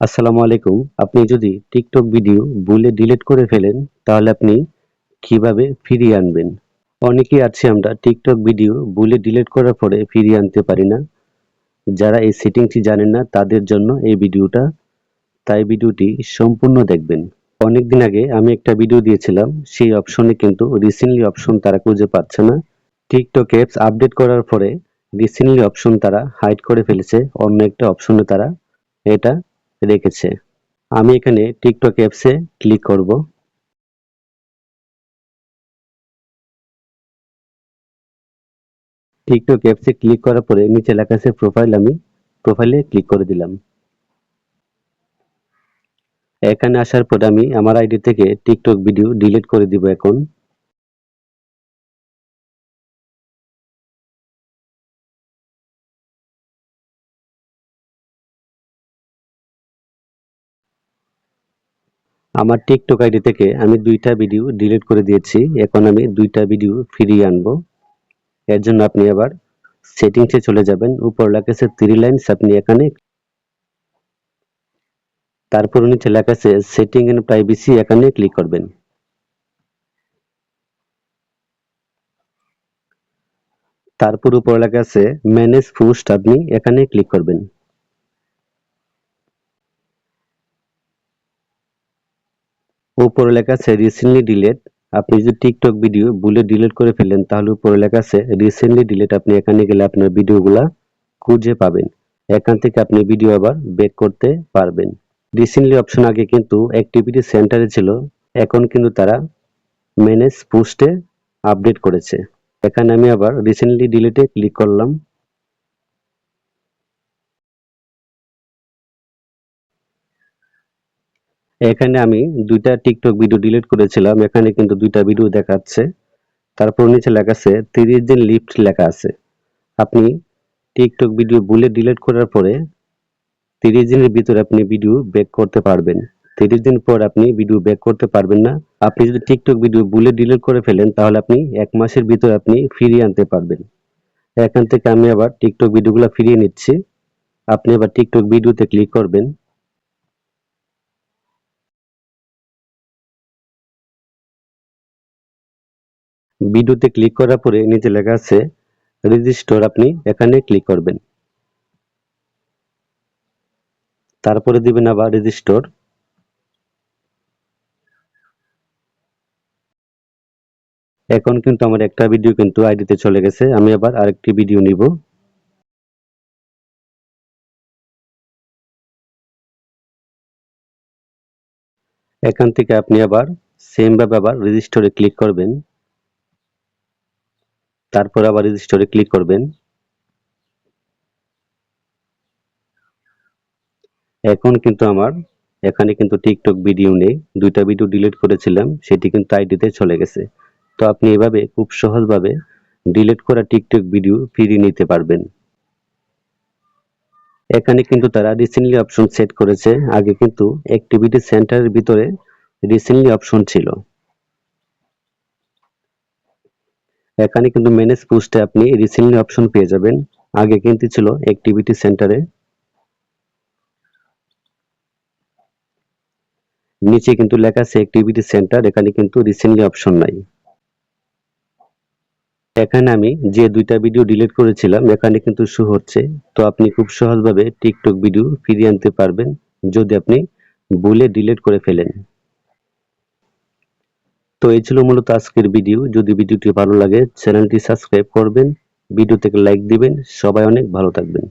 আসসালামু আলাইকুম। আপনি যদি টিকটক ভিডিও ভুলে ডিলিট করে ফেলেন, তাহলে আপনি কিভাবে ফিরিয়ে আনবেন? অনেকেই আছে আমরা টিকটক ভিডিও ভুলে ডিলিট করার পরে ফিরিয়ে আনতে পারি না। যারা এই সেটিংসটি জানেন না তাদের জন্য এই ভিডিওটা, তাই ভিডিওটি সম্পূর্ণ দেখবেন। অনেকদিন আগে আমি একটা ভিডিও দিয়েছিলাম, সেই অপশনে কিন্তু রিসেন্টলি অপশন তারা খুঁজে পাচ্ছে না। টিকটক অ্যাপস আপডেট করার পরে রিসেন্টলি অপশন তারা হাইড করে ফেলেছে, অন্য একটা অপশনে তারা এটা রেখেছে। আমি এখানে টিকটক অ্যাপসে ক্লিক করব। টিকটক অ্যাপসে ক্লিক করার পরে নিচে লেখা আছে প্রোফাইল, আমি প্রোফাইলে ক্লিক করে দিলাম। এখানে আসার পরে আমি আমার আইডি থেকে টিকটক ভিডিও ডিলিট করে দিব এখন। আমার টিকটক আইডি থেকে আমি 2টা ভিডিও ডিলিট করে দিয়েছি। এখন আমি 2টা ভিডিও ফিরিয়ে আনবো। এর জন্য আপনি আবার সেটিংসে চলে যাবেন। উপর লেখা আছে 3 লাইনস, আপনি এখানে, তারপর নিচে লেখা আছে সেটিং এন্ড প্রাইভেসি, এখানে ক্লিক করবেন। তারপর উপর লেখা আছে ম্যানেজ পোস্ট, আপনি এখানে ক্লিক করবেন। উপরে লেখা আছে রিসেন্টলি ডিলেট। আপনি যদি টিকটক ভিডিও ভুলে ডিলিট করে ফেলেন, তাহলে উপরে লেখা আছে রিসেন্টলি ডিলেট, আপনি এখানে গেলে আপনার ভিডিওগুলা খুঁজে পাবেন। এখান থেকে আপনি ভিডিও আবার ব্যাক করতে পারবেন। রিসেন্টলি অপশন আগে কিন্তু অ্যাক্টিভিটি সেন্টারে ছিল, এখন কিন্তু তারা ম্যানেজ পোস্টে আপডেট করেছে। এখানে আমি আবার রিসেন্টলি ডিলেটে ক্লিক করলাম। এখানে আমি 2টা টিকটক ভিডিও ডিলিট করেছিলাম, এখানে কিন্তু 2টা ভিডিও দেখাচ্ছে। তারপর নিচে লেখা আছে 30 দিন লিফট লেখা আছে। আপনি টিকটক ভিডিও ভুলে ডিলিট করার পরে 30 দিনের ভিতরে আপনি ভিডিও ব্যাক করতে পারবেন। 30 দিন পর আপনি ভিডিও ব্যাক করতে পারবেন না। আপনি যদি টিকটক ভিডিও ভুলে ডিলিট করে ফেলেন, তাহলে আপনি 1 মাসের ভিতরে আপনি ফিরিয়ে আনতে পারবেন। এখান থেকে আমি আবার টিকটক ভিডিওগুলো ফিরিয়ে নিচ্ছি। আপনি আবার টিকটক ভিডিওতে ক্লিক করবেন। ভিডিওতে ক্লিক করার পরে নিচে লেখা আছে রেজিস্টার, আপনি এখানে ক্লিক করবেন। তারপরে দিবেন আবার রেজিস্টার। এখন কিন্তু আমার একটা ভিডিও কিন্তু আইডিতে চলে গেছে। আমি আবার আরেকটি ভিডিও নিব। এখান থেকে আপনি আবার সেম ভাবে আবার রেজিস্টারে ক্লিক করবেন। তারপর আবার রেজিস্টারে ক্লিক করবেন। এখন কিন্তু আমার এখানে কিন্তু টিকটক ভিডিও নেই। 2টা ভিডিও ডিলিট করেছিলাম, সেটি কিন্তু আইডিতে চলে গেছে। তো আপনি এভাবে খুব সহজভাবে ডিলিট করা টিকটক ভিডিও ফিরিয়ে নিতে পারবেন। এখানে কিন্তু তারা রিসেন্টলি অপশন সেট করেছে। আগে কিন্তু অ্যাক্টিভিটি সেন্টারের ভিতরে রিসেন্টলি অপশন ছিল। এখানে কিন্তু ম্যানেজ পোস্টে আপনি রিসেন্টলি অপশন পেয়ে যাবেন। আগে কিন্তু ছিল অ্যাক্টিভিটি সেন্টারে। নিচে কিন্তু লেখা আছে অ্যাক্টিভিটি সেন্টার, এখানে কিন্তু রিসেন্টলি অপশন নাই। এখানে আমি যে 2টা ভিডিও ডিলিট করেছিলাম, এখানে কিন্তু শো হচ্ছে। তো আপনি খুব সহজভাবে টিকটক ভিডিও ফিরিয়ে আনতে পারবেন যদি আপনি ভুলে ডিলিট করে ফেলেন। তো এই ছিল মূলত আজকের ভিডিও। যদি ভিডিওটি ভালো লাগে চ্যানেলটি সাবস্ক্রাইব করবেন, ভিডিও থেকে লাইক দিবেন। সবাই অনেক ভালো থাকবেন।